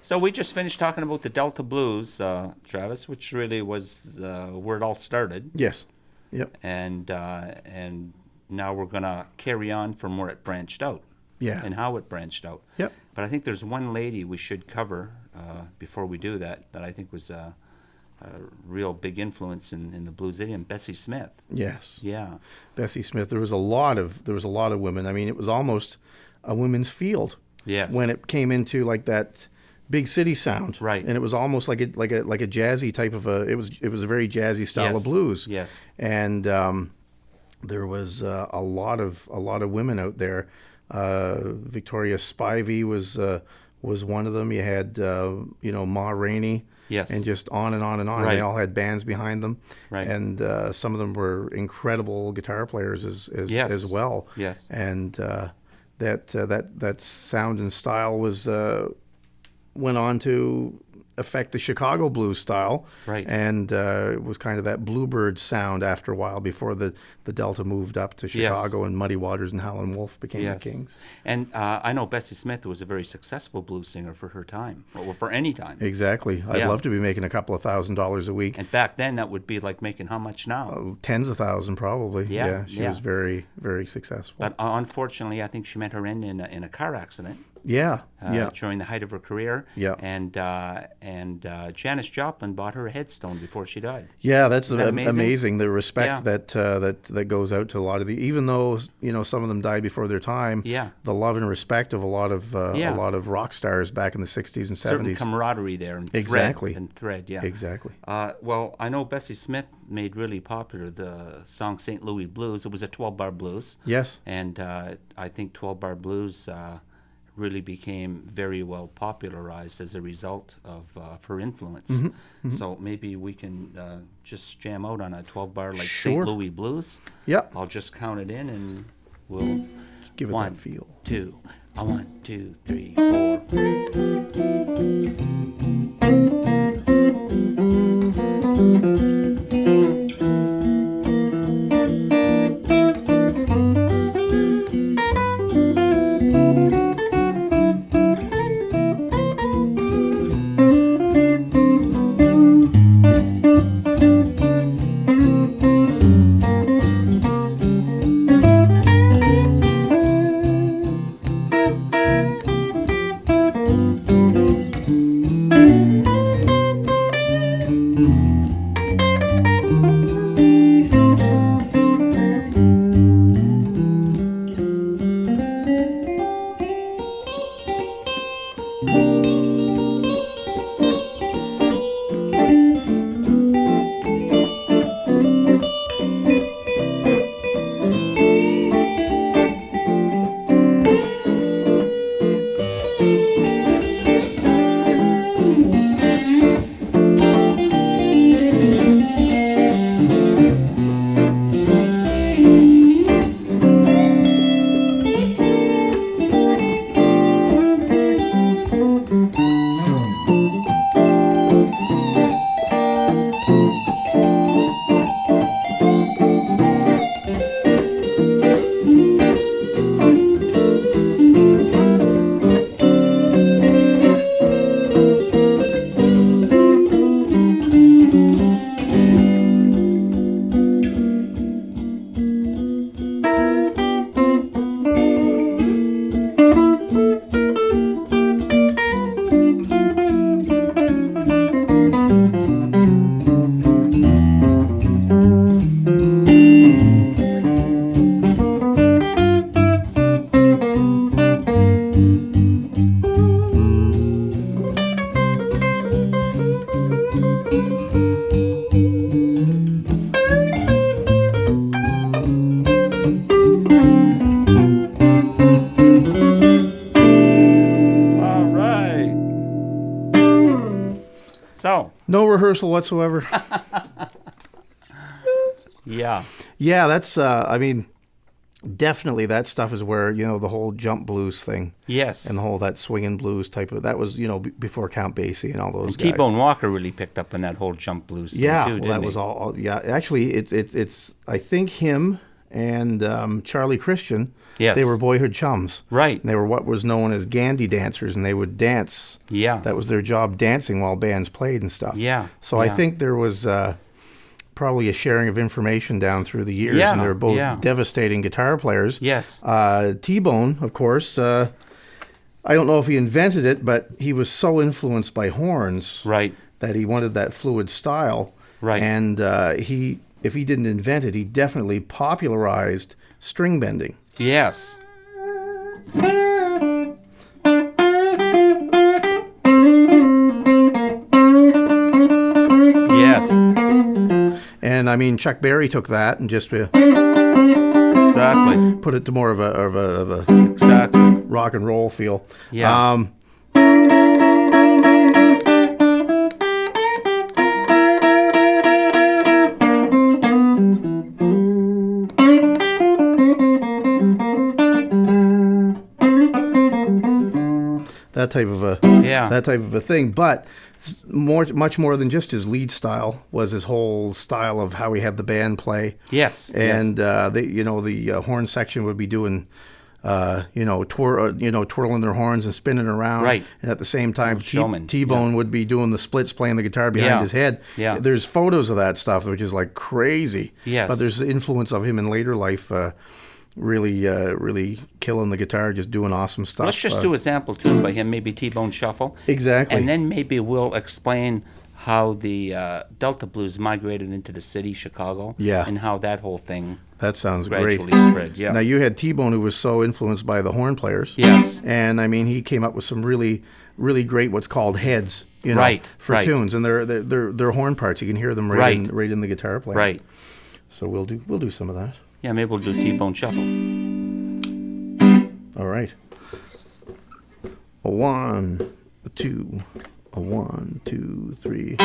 So we just finished talking about the Delta Blues, Travis, which really was where it all started, Yes. Yep. and now we're gonna carry on from where it branched out Yeah. and how it branched out. Yep. But I think there's one lady we should cover before we do that I think was a real big influence in the blues idiom, Bessie Smith. Yes. Yeah. Bessie Smith. There was a lot of women. I mean, it was almost a women's field. Yes. When it came into like that big city sound, Right. And it was almost like a jazzy type of a. It was a very jazzy style Yes. of blues. Yes. And there was a lot of women out there. Victoria Spivey was one of them. You had Ma Rainey. Yes. And just on and on and on. Right. They all had bands behind them. Right. And some of them were incredible guitar players Yes. as well. Yes. And that sound and style was went on to affect the Chicago blues style. Right. And it was kind of that Bluebird sound after a while before the Delta moved up to Chicago and Muddy Waters and Howlin' Wolf became Yes. the Kings. And I know Bessie Smith was a very successful blues singer for her time, or for any time. Exactly. I'd Yeah. love to be making a couple of $1,000s a week. And back then, that would be like making how much now? Tens of thousands, probably. Yeah, She yeah. was very, very successful. But unfortunately, I think she met her end in a car accident yeah. during the height of her career. Yeah. And Janis Joplin bought her a headstone before she died. Yeah, that's Isn't that amazing? The respect Yeah. that goes out to a lot of even though some of them died before their time. Yeah. The love and respect of a lot of rock stars back in the 60s and 70s. Certain camaraderie there, and Exactly. thread, yeah. Exactly. Well, I know Bessie Smith made really popular the song St. Louis Blues. It was a 12-bar blues. Yes. And I think 12-bar blues really became very well popularized as a result of her influence. Mm-hmm. So maybe we can just jam out on a 12-bar like Sure. St. Louis Blues. Yep. I'll just count it in and we'll Give it one, that feel. two. 1, 2, 3, 4. All right. So, No rehearsal whatsoever. yeah. Yeah, that's I mean, definitely that stuff is where the whole jump blues thing Yes. and the whole that swinging blues type of that was before Count Basie and all those guys. T-Bone Walker really picked up on that whole jump blues thing Yeah, too, well, didn't that he? was all. Yeah, actually, it's I think him and Charlie Christian. Yes. They were boyhood chums. Right. And they were what was known as Gandy dancers, and they would dance. Yeah. That was their job, dancing while bands played and stuff. Yeah. So I Yeah. think there was probably a sharing of information down through the years, Yeah, and they were both yeah. devastating guitar players. Yes. T-Bone, of course, I don't know if he invented it, but he was so influenced by horns Right. that he wanted that fluid style. Right. And if he didn't invent it, he definitely popularized string bending. Yes. Yes. And I mean, Chuck Berry took that and just Exactly. put it to more of a Exactly. rock and roll feel. Yeah. That type of a Yeah. that type of a thing. But much more than just his lead style was his whole style of how he had the band play. Yes. And the horn section would be doing, twirling their horns and spinning around. Right. And at the same time, showman, T-Bone would be doing the splits, playing the guitar behind Yeah. his head. Yeah. There's photos of that stuff, which is like crazy. Yes. But there's the influence of him in later life, really killing the guitar, just doing awesome stuff. Let's just do a sample tune by him, maybe T-Bone Shuffle. Exactly. And then maybe we'll explain how the Delta Blues migrated into the city, Chicago. Yeah. And how that whole thing That sounds great. gradually spread. Yeah. Now you had T-Bone, who was so influenced by the horn players. Yes. And I mean, he came up with some really great what's called heads, Right, for right. tunes, and they're horn parts. You can hear them Right. right in the guitar playing. Right. So we'll do some of that. Yeah, maybe we'll do T-Bone Shuffle. All right. A 1, a 2, a 1, 2, 3.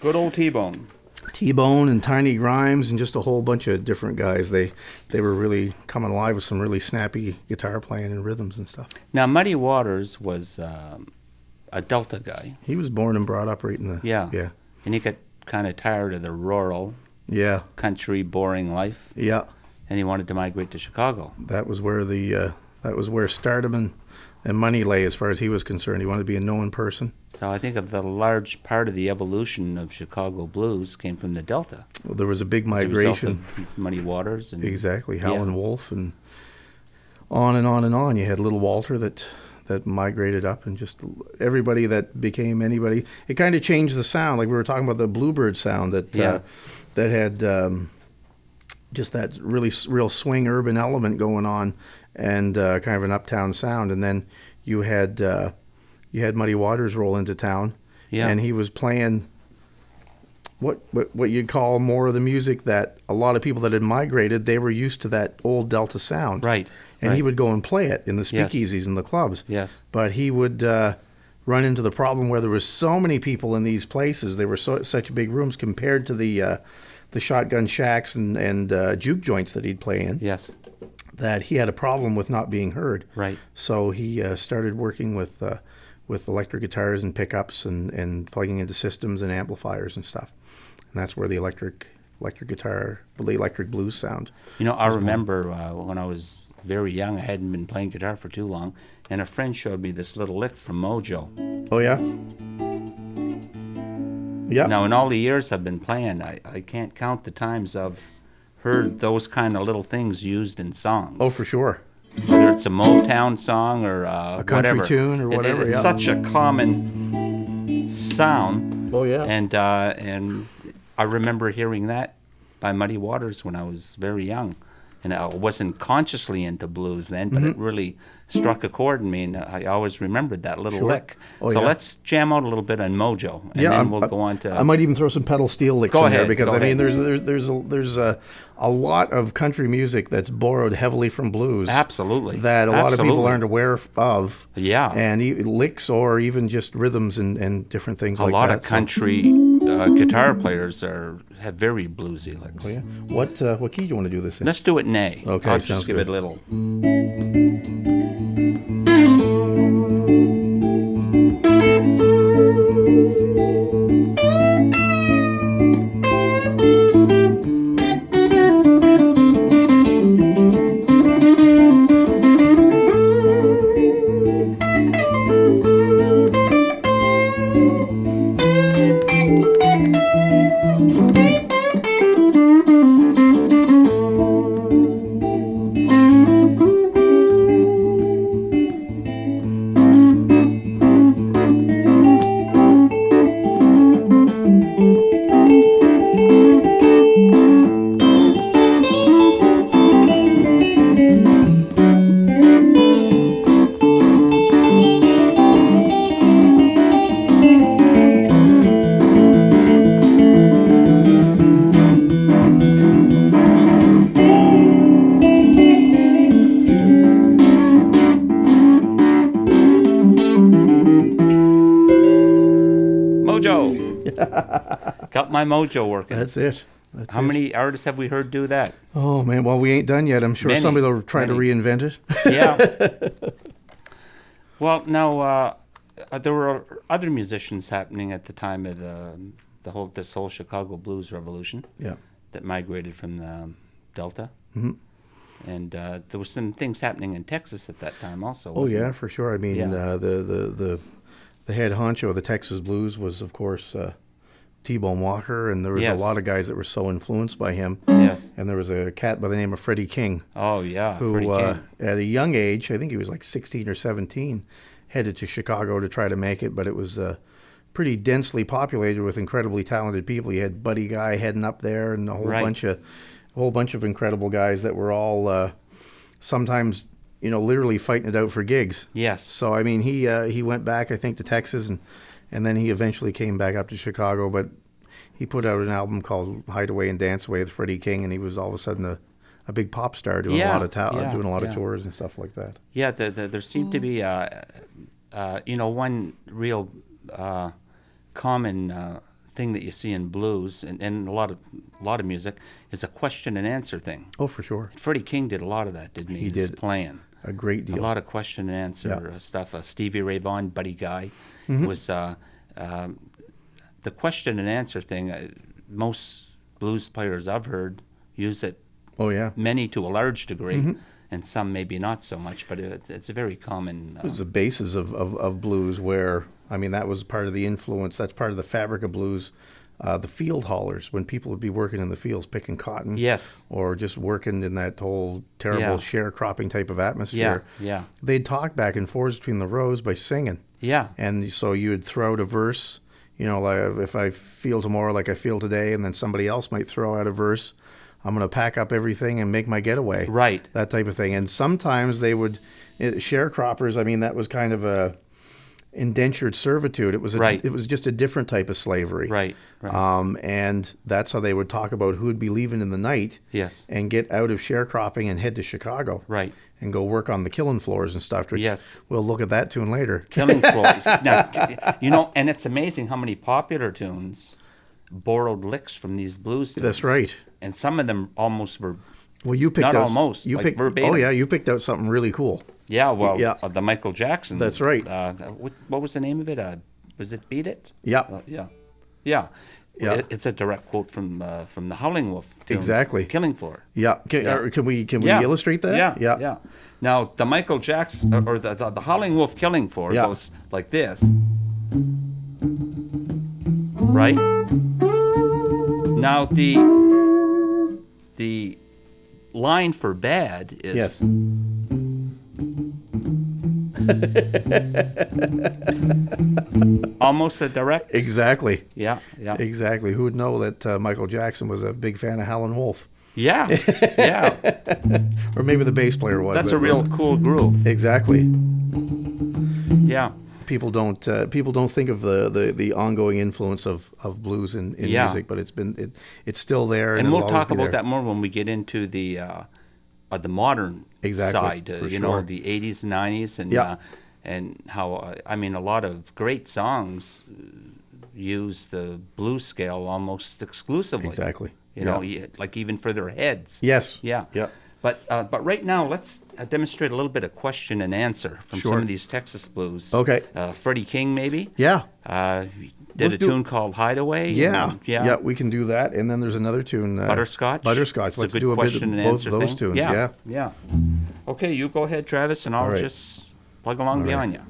Good old T-Bone. T-Bone and Tiny Grimes and just a whole bunch of different guys. They were really coming alive with some really snappy guitar playing and rhythms and stuff. Now, Muddy Waters was a Delta guy. He was born and brought up right in the Yeah. yeah And he got kind of tired of the rural, yeah country, boring life, yeah. and he wanted to migrate to Chicago. That was where that was where stardom and money lay as far as he was concerned. He wanted to be a known person. So I think of the large part of the evolution of Chicago blues came from the Delta. Well, there was a big As a result migration. of Muddy Waters. And Exactly, Yeah. Howlin' Wolf and on and on and on. You had Little Walter that migrated up, and just everybody that became anybody. It kind of changed the sound, like we were talking about the Bluebird sound that Yeah. that had just that really real swing urban element going on, and kind of an uptown sound. And then you had Muddy Waters roll into town, Yeah. and he was playing what you'd call more of the music that a lot of people that had migrated, they were used to that old Delta sound. Right. And right. he would go and play it in the Yes. speakeasies and the clubs. Yes. But he would run into the problem where there was so many people in these places. They were such big rooms compared to the shotgun shacks and juke joints that he'd play in, Yes. that he had a problem with not being heard. Right. So he started working with electric guitars and pickups and plugging into systems and amplifiers and stuff. And that's where the electric guitar, the electric blues sound. You know, I remember when I was very young, I hadn't been playing guitar for too long, and a friend showed me this little lick from Mojo. Oh yeah. Yeah. Now, in all the years I've been playing, I can't count the times I've heard those kind of little things used in songs. Oh, for sure. Whether it's a Motown song or a country whatever. tune or whatever, It's yeah. such a common sound. Oh yeah. And I remember hearing that by Muddy Waters when I was very young. And I wasn't consciously into blues then, but it really struck a chord in me, and I always remembered that little Sure. lick. Oh, So yeah. let's jam out a little bit on Mojo, and Yeah, then we'll go on to... I might even throw some pedal steel licks Go in there ahead, because go I mean ahead. there's a lot of country music that's borrowed heavily from blues. Absolutely. That a lot of people Absolutely. aren't aware of. Yeah. And licks or even just rhythms and different things A like lot that. of country guitar players have very bluesy licks. So, yeah. What key do you want to do this in? Let's do it in A. Okay, I'll sounds just give good. it a little... Mojo. Got my mojo working. That's it. How many artists have we heard do that? Oh man, well we ain't done yet. I'm sure Many, somebody will try to many. reinvent it. Yeah. Well, now there were other musicians happening at the time of this whole Chicago blues revolution Yeah. that migrated from the Delta. Mm-hmm. And there were some things happening in Texas at that time also. Oh wasn't yeah, there? for sure. I mean, Yeah. The head honcho of the Texas blues was, of course, T-Bone Walker, and there was Yes. a lot of guys that were so influenced by him. Yes. And there was a cat by the name of Freddie King, Oh yeah. who Freddie King. at a young age, I think he was like 16 or 17, headed to Chicago to try to make it, but it was pretty densely populated with incredibly talented people. You had Buddy Guy heading up there, and a whole Right. bunch of incredible guys that were all sometimes, literally fighting it out for gigs. Yes. So I mean, he went back, I think, to Texas, and then he eventually came back up to Chicago. But he put out an album called Hideaway and Dance Away with Freddie King, and he was all of a sudden a big pop star doing Yeah, a lot of doing a lot yeah. of tours and stuff like that. Yeah, there seemed to be, one real common thing that you see in blues and a lot of music is a question and answer thing. Oh, for sure. Freddie King did a lot of that, didn't he? He His did. playing. A great A deal. lot of question and answer stuff. Stevie Ray Vaughan, Buddy Guy, was the question and answer thing. Most blues players I've heard use it. Oh, yeah. Many to a large degree, and some maybe not so much. But it's a very common. It was the basis of blues where, I mean, that was part of the influence. That's part of the fabric of blues. The field haulers, when people would be working in the fields picking cotton. Yes. Or just working in that whole terrible sharecropping type of atmosphere. Yeah. They'd talk back and forth between the rows by singing. Yeah. And so you would throw out a verse, you know, like if I feel tomorrow like I feel today, and then somebody else might throw out a verse, I'm going to pack up everything and make my getaway. Right. That type of thing. And sometimes they would, sharecroppers, I mean, that was kind of a indentured servitude. It was it was just a different type of slavery. Right. And that's how they would talk about who would be leaving in the night. Yes. And get out of sharecropping and head to Chicago. Right. And go work on the killing floors and stuff. Which Yes. We'll look at that tune later. Killing floors. Now, you know, and it's amazing how many popular tunes borrowed licks from these blues tunes. That's right. And some of them almost were. Well, you picked Not out almost, You like picked. verbatim. Oh yeah, you picked out something really cool. Yeah, well, Yeah. The Michael Jackson. That's right. What was the name of it? Was it "Beat It"? Yeah. Yeah. Yeah. It's a direct quote from the Howling Wolf. Tune, Exactly. Killing Floor. Yeah. Can we Yeah. illustrate that? Yeah. Now the Michael Jackson or the Howling Wolf Killing Floor goes like this. Right. Now the line for bad is Yes. almost a direct. Exactly. Yeah. Exactly. Who would know that Michael Jackson was a big fan of Howlin' Wolf? Yeah. Or maybe the bass player was. That's but- a real cool groove. Exactly. Yeah. People don't think of the ongoing influence of blues in music, but it's still there, And it'll we'll always talk be about there. that more when we get into the modern Exactly, side. for You know, sure. the 80s and 90s, and Yeah. And how I mean, a lot of great songs use the blues scale almost exclusively. Exactly. You know, like even for their heads. Yes. Yeah. Yeah. But right now, let's demonstrate a little bit of question and answer from Sure. some of these Texas blues. Okay. Freddie King, maybe. Yeah. Did Let's a do- tune called Hideaway. Yeah. and- Yeah. We can do that, and then there's another tune. Butterscotch. Butterscotch. It's Let's a good do a bit of question and both answer of those thing. tunes. Yeah. Yeah. Okay, you go ahead, Travis, and I'll All right. just plug along behind you.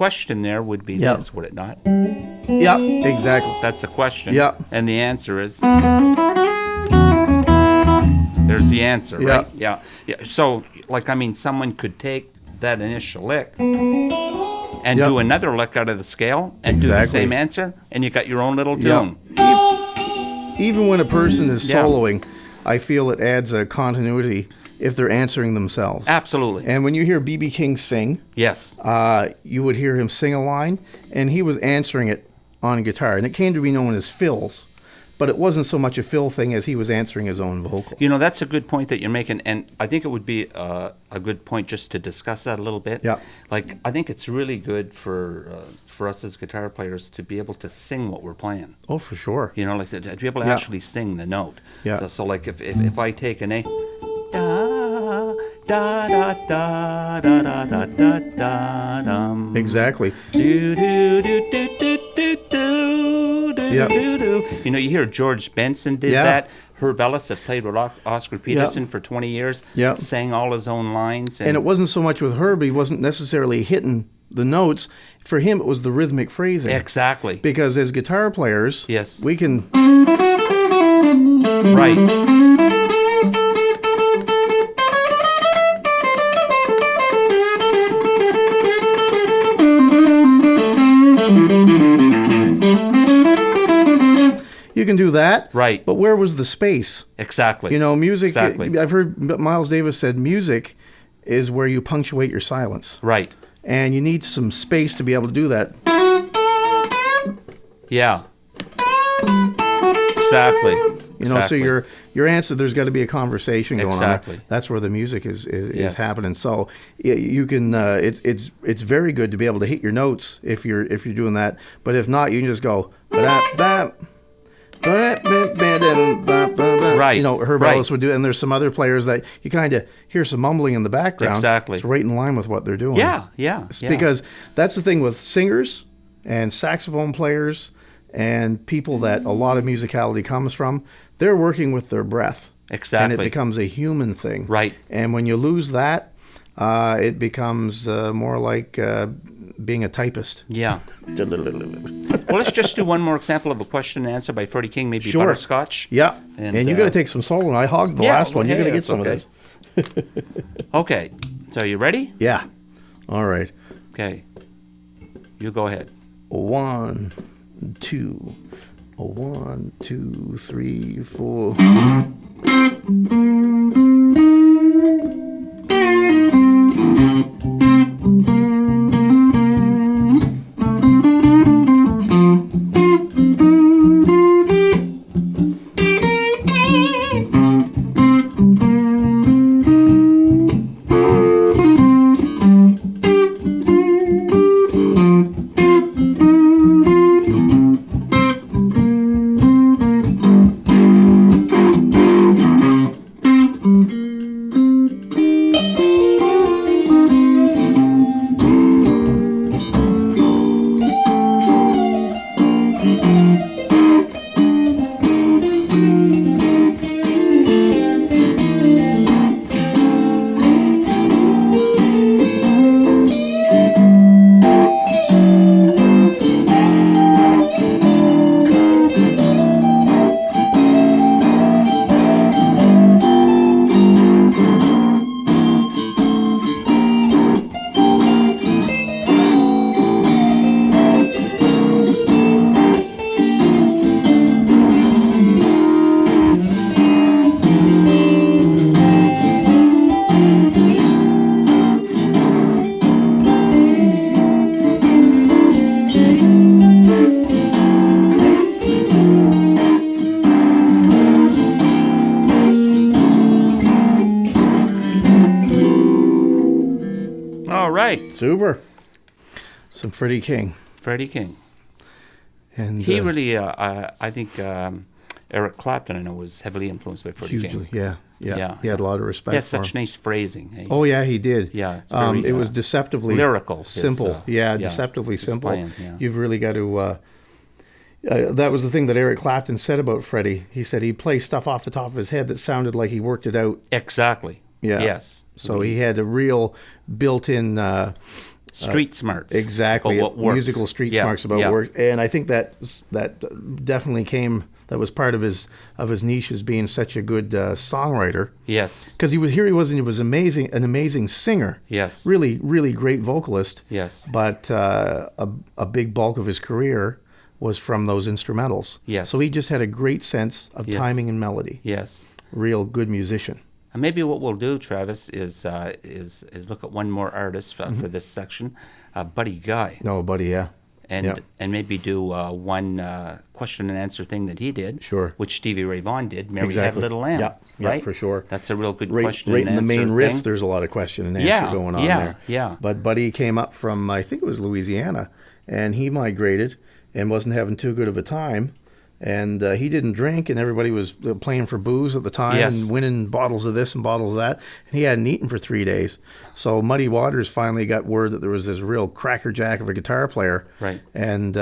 question there would be Yeah. this, would it not? Yeah, exactly. That's a question. Yeah. And the answer is. There's the answer, Yeah. right? Yeah. So, like, I mean, someone could take that initial lick and Yep. do another lick out of the scale and do the Exactly. same answer, and you got your own little Yeah. tune. Even when a person is Yeah. soloing, I feel it adds a continuity if they're answering themselves. Absolutely. And when you hear B.B. King sing, Yes. you would hear him sing a line, and he was answering it on guitar. And it came to be known as fills, but it wasn't so much a fill thing as he was answering his own vocal. You know, that's a good point that you're making, and I think it would be a good point just to discuss that a little bit. Yeah. Like, I think it's really good for us as guitar players to be able to sing what we're playing. Oh, for sure. You know, like to be able to Yeah. actually sing the note. Yeah. So like if I take an A, da da da da da da da da da dum. Exactly. Do do do do do do do do Yep. do do. You know, you hear George Benson did Yeah. that. Herb Ellis, that played with Oscar Peterson for 20 years, Yep. sang all his own lines. And it wasn't so much with Herb, he wasn't necessarily hitting the notes. For him, it was the rhythmic phrasing. Exactly. Because as guitar players, Yes. we can. Right. You can do that. Right. But where was the space? Exactly. You know, music. Exactly. I've heard Miles Davis said music is where you punctuate your silence. Right. And you need some space to be able to do that. Yeah. Exactly. You know, so your answer, there's got to be a conversation going Exactly. on. That's where the music is Yes. happening. So you can. It's very good to be able to hit your notes if you're doing that. But if not, you can just go. Right. You know, Herb Right. Ellis would do it, and there's some other players that you kind of hear some mumbling in the background. Exactly. It's right in line with what they're doing. Yeah. Yeah. It's yeah. because that's the thing with singers and saxophone players and people that a lot of musicality comes from. They're working with their breath. And Exactly. it becomes a human thing. Right. And when you lose that, it becomes more like being a typist. Yeah. Well, let's just do one more example of a question and answer by Freddie King, maybe Sure. Butterscotch. Yeah. And, And you got to take some solo. I hogged the yeah, last one. well, You're going hey, to get that's some of okay. this. Okay. So you ready? Yeah. All right. Okay. You go ahead. 1, 2. 1, 2, 3, 4. All right. Super. Some Freddie King. Freddie King. And He really, I think Eric Clapton, I know, was heavily influenced by Freddie hugely, King. yeah. Yeah. He had a lot of respect He has for such him. nice phrasing. Hey? Oh yeah, he did. Yeah, it's very, it was deceptively lyrical, his, simple. Deceptively his simple. playing, yeah. You've really got to. That was the thing that Eric Clapton said about Freddie. He said he'd play stuff off the top of his head that sounded like he worked it out. Exactly. Yeah. Yes. So he had a real built-in street smarts. Exactly. About what works. Musical street Yeah, smarts about yeah. works. And I think that definitely came, that was part of his niche as being such a good songwriter. Yes. Because he was amazing, an amazing singer. Yes. Really, really great vocalist. Yes. But a big bulk of his career was from those instrumentals. Yes. So he just had a great sense of Yes. timing and melody. Yes. Real good musician. And maybe what we'll do, Travis, is look at one more artist for this section, Buddy Guy, No, buddy, yeah. and Yep. and maybe do one question and answer thing that he did, Sure. which Stevie Ray Vaughan did. Mary Exactly. Had a Little Lamb, Yeah, yeah, right? for sure. That's a real good Right, question right and in the answer main riff, thing. there's a lot of question and answer Yeah, going on yeah, there. yeah. But Buddy came up from, I think it was Louisiana, and he migrated and wasn't having too good of a time. And he didn't drink, and everybody was playing for booze at the time Yes. and winning bottles of this and bottles of that. And he hadn't eaten for 3 days. So Muddy Waters finally got word that there was this real crackerjack of a guitar player. Right. And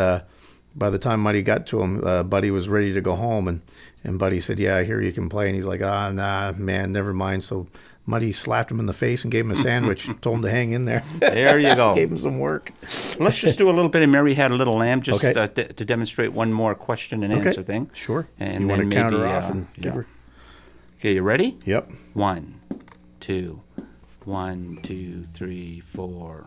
by the time Muddy got to him, Buddy was ready to go home. And Buddy said, "Yeah, I hear you can play." And he's like, "Nah, man, never mind." So Muddy slapped him in the face and gave him a sandwich, told him to hang in there. There you go. Gave him some work. Let's just do a little bit of Mary Had a Little Lamb, just Okay. to demonstrate one more question and answer thing. Sure. And you then want to count her maybe, off and give her? Okay, you ready? Yep. 1, 2, 1, 2, 3, 4.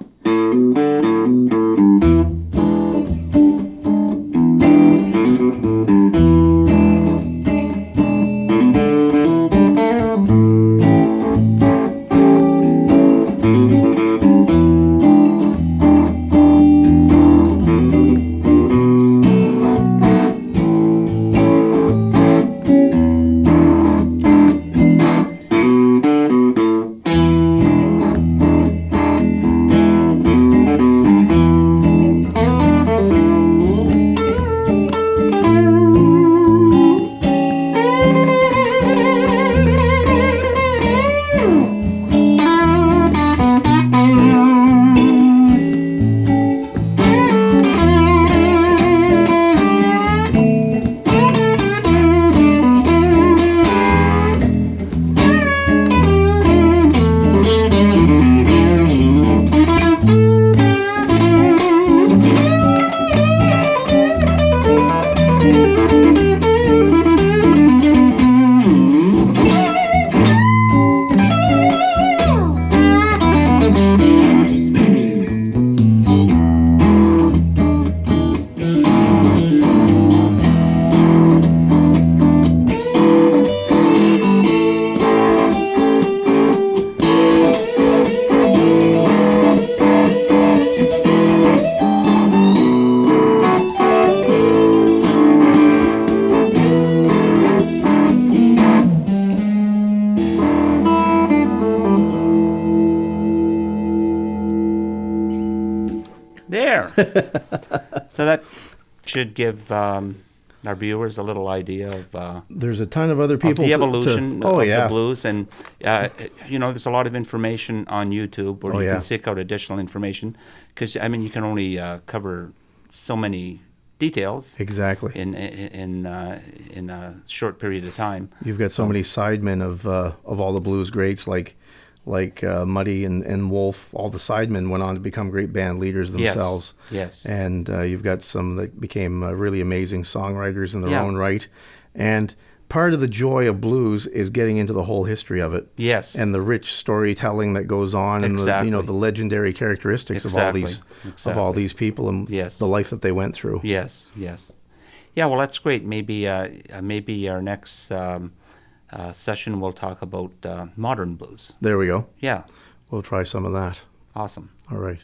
There. So that should give our viewers a little idea of There's a ton of other people. the evolution oh, of yeah. the blues, and there's a lot of information on YouTube where Oh, you yeah. can seek out additional information, because you can only cover so many details Exactly. in a short period of time. You've got so many sidemen of all the blues greats like Muddy and Wolf. All the sidemen went on to become great band leaders themselves. Yes. And you've got some that became really amazing songwriters in their Yeah. own right. And part of the joy of blues is getting into the whole history of it. Yes. And the rich storytelling that goes on, and Exactly. the legendary characteristics of all these Exactly. people and Yes. the life that they went through. Yes. Yeah, well, that's great. Maybe our next session we'll talk about modern blues. There we go. Yeah, We'll try some of that. awesome. All right.